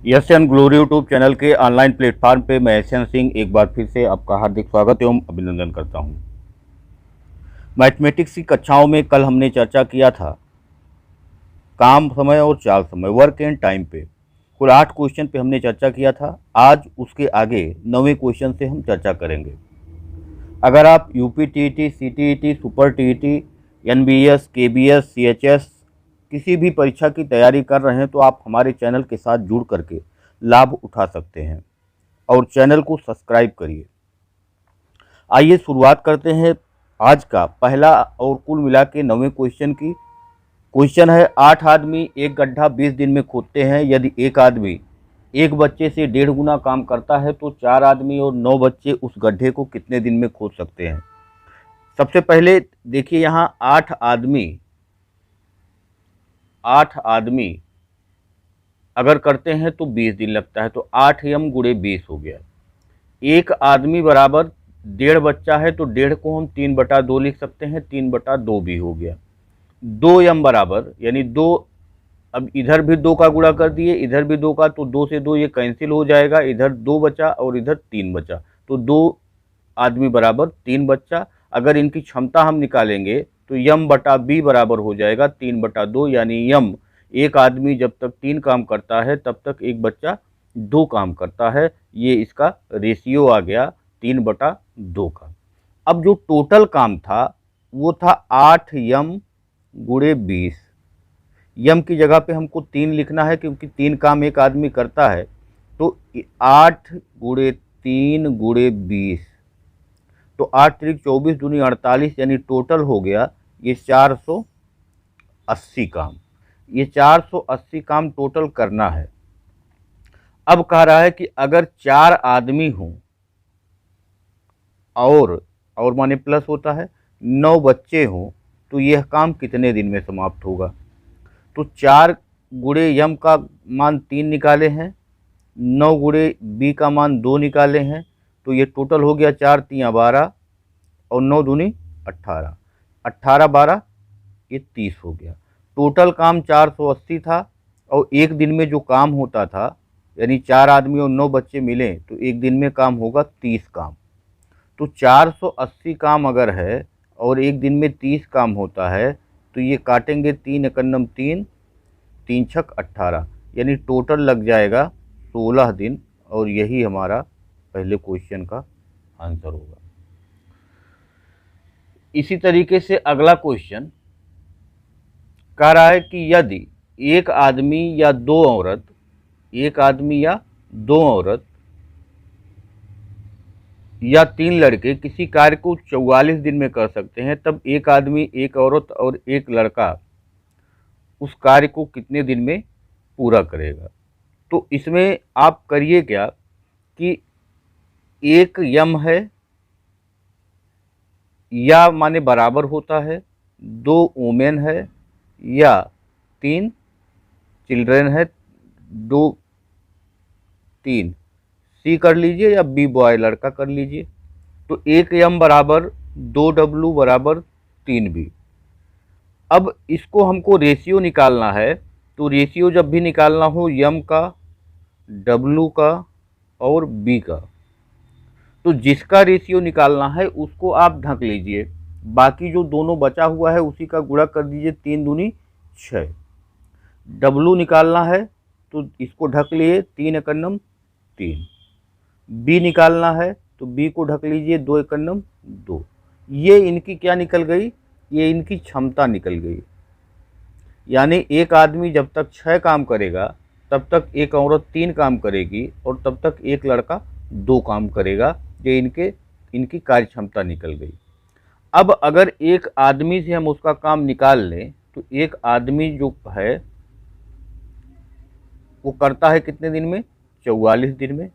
Asian glory YouTube channel के online platform पे मैं एशियन सिंह एक बार फिर से आपका हार्दिक स्वागत एवं अभिनंदन करता हूं। मैथमेटिक्स की कक्षाओं में कल हमने चर्चा किया था काम समय और चाल समय, वर्क एंड टाइम पे। कुल 8 क्वेश्चन पे हमने चर्चा किया था। आज उसके आगे 9वें क्वेश्चन से हम चर्चा करेंगे। अगर आप UP TET, CTET, super TET, NBS, KBS, CHS किसी भी परीक्षा की तैयारी कर रहे हैं तो आप हमारे चैनल के साथ जुड़ करके लाभ उठा सकते हैं और चैनल को सब्सक्राइब करिए। आइए शुरुआत करते हैं आज का पहला और कुल मिला के 9वें क्वेश्चन की। क्वेश्चन है 8 आदमी एक गड्ढा 20 दिन में खोदते हैं। यदि एक आदमी एक बच्चे से 1.5 गुना काम करता है तो 4 आदमी और 9 बच्चे उस गड्ढे को कितने दिन में खोद सकते हैं। सबसे पहले देखिए यहाँ 8 आदमी अगर करते हैं तो 20 दिन लगता है, तो 8 यम गुणे 20 हो गया। एक आदमी बराबर 1.5 बच्चा है तो 1.5 को हम 3/2 लिख सकते हैं, 3/2 भी हो गया। 2 यम बराबर यानी 2, अब इधर भी 2 का गुणा कर दिए, इधर भी 2 का, तो 2 से 2 ये कैंसिल हो जाएगा, इधर 2 बचा और इधर 3 बचा, तो 2 आदमी बराबर 3 बच्चा। अगर इनकी क्षमता हम निकालेंगे तो यम बटा बी बराबर हो जाएगा 3/2, यानी यम एक आदमी जब तक 3 काम करता है तब तक एक बच्चा 2 काम करता है। ये इसका रेशियो आ गया 3/2 का। अब जो टोटल काम था वो था 8 यम गुणे 20। यम की जगह पे हमको 3 लिखना है क्योंकि 3 काम एक आदमी करता है, तो 8 गुणे 3 गुणे 20, तो 8 त्रिक 24 दूनी 48, यानी टोटल हो गया ये 480 काम। ये 480 काम टोटल करना है। अब कह रहा है कि अगर 4 आदमी हों और माने प्लस होता है 9 बच्चे हों तो यह काम कितने दिन में समाप्त होगा। तो 4 गुणे यम का मान 3 निकाले हैं, 9 गुणे बी का मान 2 निकाले हैं, तो ये टोटल हो गया 4 तियाँ 12 और 9 दूनी 18, 18 12 ये 30 हो गया। टोटल काम 480 था और एक दिन में जो काम होता था यानी 4 आदमी और 9 बच्चे मिले तो एक दिन में काम होगा 30 काम। तो 480 काम अगर है और एक दिन में 30 काम होता है तो ये काटेंगे 3 एकन्नम 3, 3 छक 18, यानी टोटल लग जाएगा 16 दिन, और यही हमारा पहले क्वेश्चन का आंसर होगा। इसी तरीके से अगला क्वेश्चन कह रहा है कि यदि एक आदमी या 2 औरत, एक आदमी या 2 औरत या 3 लड़के किसी कार्य को 44 दिन में कर सकते हैं, तब एक आदमी, एक औरत और एक लड़का उस कार्य को कितने दिन में पूरा करेगा। तो इसमें आप करिए क्या कि एक यम है या माने बराबर होता है, 2 वुमेन है या 3 चिल्ड्रेन है, 2 3 सी कर लीजिए या बी बॉय लड़का कर लीजिए। तो एक यम बराबर 2 डब्लू बराबर 3 बी। अब इसको हमको रेशियो निकालना है, तो रेशियो जब भी निकालना हो यम का, डब्लू का और बी का, तो जिसका रेशियो निकालना है उसको आप ढक लीजिए, बाकी जो दोनों बचा हुआ है उसी का गुणा कर दीजिए, 3 दूनी 6। डब्लू निकालना है तो इसको ढक लिए, 3 एकन्नम 3। बी निकालना है तो बी को ढक लीजिए, 2 एकन्नम 2। ये इनकी क्या निकल गई, ये इनकी क्षमता निकल गई। यानी एक आदमी जब तक 6 काम करेगा तब तक एक औरत 3 काम करेगी और तब तक एक लड़का 2 काम करेगा। ये इनकी कार्य क्षमता निकल गई। अब अगर एक आदमी से हम उसका काम निकाल लें तो एक आदमी जो है वो करता है कितने दिन में, 44 दिन में।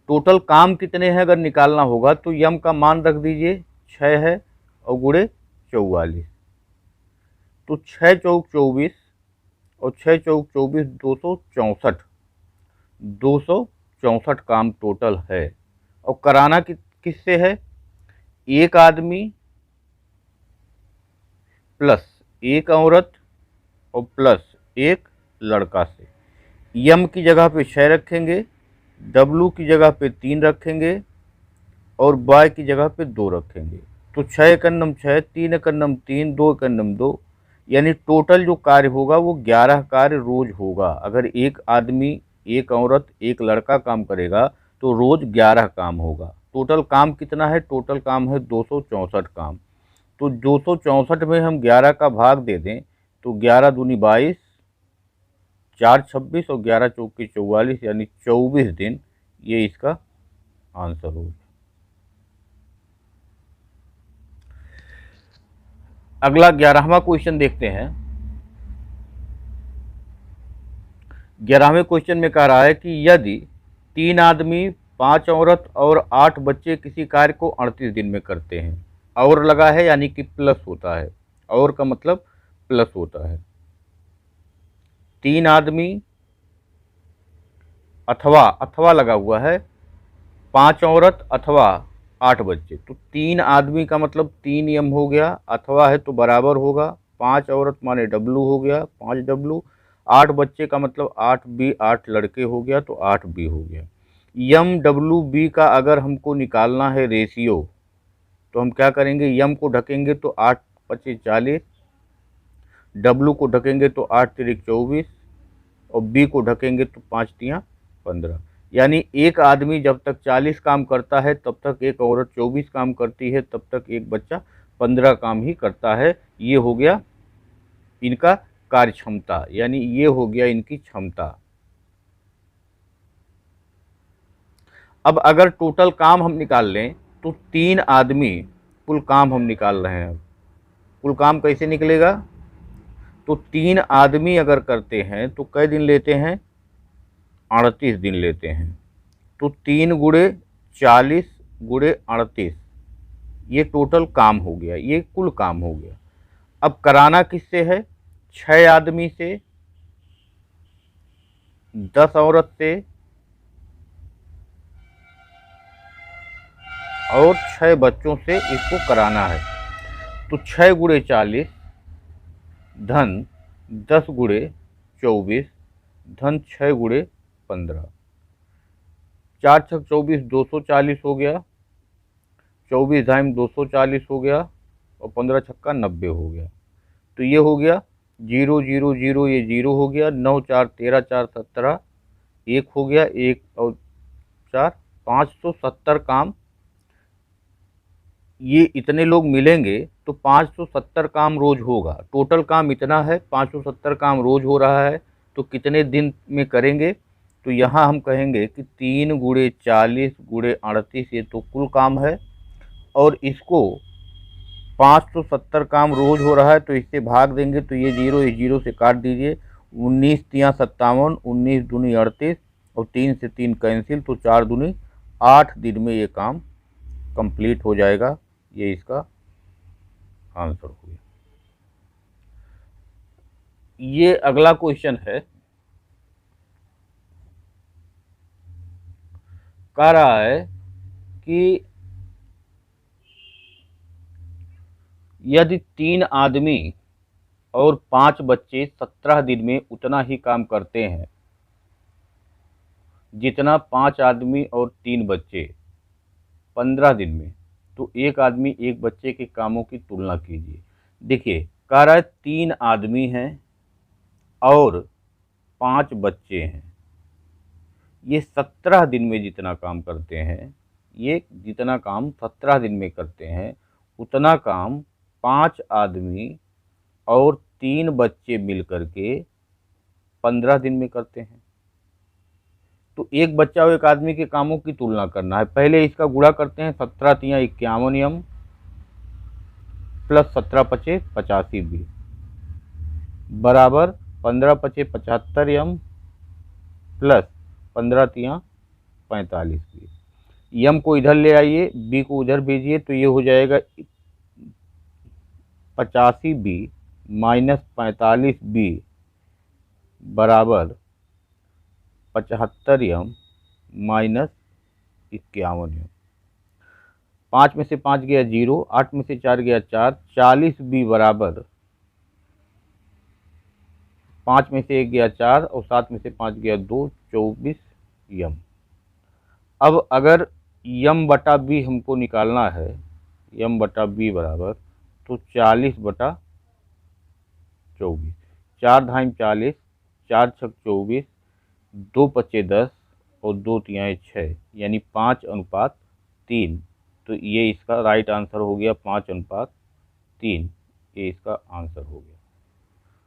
टोटल काम कितने हैं अगर निकालना होगा तो यम का मान रख दीजिए 6 है और गुणे 44, तो 6 चौक 24 और 6 चौक 24 264, 264 काम टोटल है। और कराना किससे है, एक आदमी प्लस एक औरत और प्लस एक लड़का से। यम की जगह पे 6 रखेंगे, डब्लू की जगह पे 3 रखेंगे और बाय की जगह पे 2 रखेंगे। तो 6 एकन्नम 6, 3 एकन्नम 3, 2 एकन्नम 2, यानी टोटल जो कार्य होगा वो 11 कार्य रोज होगा। अगर एक आदमी, एक औरत, एक लड़का काम करेगा तो रोज 11 काम होगा। टोटल काम कितना है? टोटल काम है 264 काम। तो 264 में हम 11 का भाग दे दें तो 11 दूनी 22, 4 26 और 11 चौके 44, यानी 24 दिन। ये इसका आंसर होगा। अगला 11वां क्वेश्चन देखते हैं। 11वें क्वेश्चन में कह रहा है कि यदि 3 आदमी, 5 औरत और 8 बच्चे किसी कार्य को 38 दिन में करते हैं, और लगा है यानी कि प्लस होता है, और का मतलब प्लस होता है। 3 आदमी अथवा लगा हुआ है, 5 औरत अथवा 8 बच्चे। तो 3 आदमी का मतलब 3 यम हो गया, अथवा है तो बराबर होगा, 5 औरत माने डब्लू हो गया, 5 डब्लू, 8 बच्चे का मतलब 8 बी, 8 लड़के हो गया तो 8 बी हो गया। यम डब्लू बी का अगर हमको निकालना है रेशियो, तो हम क्या करेंगे? यम को ढकेंगे तो 8 पचे 40, डब्लू को ढकेंगे तो 8 तिरिक 24 और बी को ढकेंगे तो 5 तियाँ 15। यानी एक आदमी जब तक 40 काम करता है तब तक एक औरत 24 काम करती है, तब तक एक बच्चा 15 काम ही करता है। ये हो गया इनका कार्य क्षमता, यानी ये हो गया इनकी क्षमता। अब अगर टोटल काम हम निकाल लें तो 3 आदमी, कुल काम हम निकाल रहे हैं। कुल काम कैसे निकलेगा? तो 3 आदमी अगर करते हैं तो कै दिन लेते हैं? 38 दिन लेते हैं। तो 3 गुणे 40 गुणे 38, ये टोटल काम हो गया, ये कुल काम हो गया। अब कराना किससे है? 6 आदमी से, 10 औरत से और 6 बच्चों से इसको कराना है। तो 6 गुणे 40 धन 10 गुणे 24 धन 6 गुणे 15, 4 छक 24, 240 हो गया, 24 धाइम 240 हो गया और 15 छक्का 90 हो गया। तो ये हो गया 0 0 0, ये 0 हो गया, 9 4 13 4 17, 1 हो गया, 1 और 4 570 काम। ये इतने लोग मिलेंगे तो 570 काम रोज होगा। टोटल काम इतना है, 570 काम रोज हो रहा है। तो कितने दिन में करेंगे? तो यहाँ हम कहेंगे कि 3 गुणे 40 गुणे 38, ये तो कुल काम है, और इसको 570 काम रोज हो रहा है तो इससे भाग देंगे तो ये 0 इस 0 से काट दीजिए, 19 तियाँ 57, 19 दूनी 38 और 3 से 3 कैंसिल, तो 4 दूनी 8 दिन में ये काम कंप्लीट हो जाएगा। ये इसका आंसर हो गया। ये अगला क्वेश्चन है, कह रहा है कि यदि 3 आदमी और 5 बच्चे 17 दिन में उतना ही काम करते हैं जितना 5 आदमी और 3 बच्चे 15 दिन में, तो एक आदमी एक बच्चे के कामों की तुलना कीजिए। देखिए, कह रहा है 3 आदमी हैं और 5 बच्चे हैं, ये 17 दिन में जितना काम करते हैं, ये जितना काम 17 दिन में करते हैं उतना काम 5 आदमी और 3 बच्चे मिलकर के 15 दिन में करते हैं। तो एक बच्चा और एक आदमी के कामों की तुलना करना है। पहले इसका गुणा करते हैं, 17 तियाँ 51 यम प्लस 17 पचे 85 बी बराबर 15 पचे 75 यम प्लस 15 तियाँ 45 बी। यम को इधर ले आइए, बी को उधर भेजिए, तो ये हो जाएगा 85 बी माइनस 45 बी बराबर 75 यम माइनस 51 यम। 5 में से 5 गया 0, 8 में से 4 गया 4, 40 बी बराबर 5 में से 1 गया 4 और 7 में से 5 गया 2, 24 यम। अब अगर यम बटा बी हमको निकालना है, यम बटा बी बराबर तो 40/24, 4 धाम 40, 4 छक 24, 2 पच्चे 10 और 2 तिहाई 6, यानी 5:3। तो ये इसका राइट आंसर हो गया 5:3, ये इसका आंसर हो गया।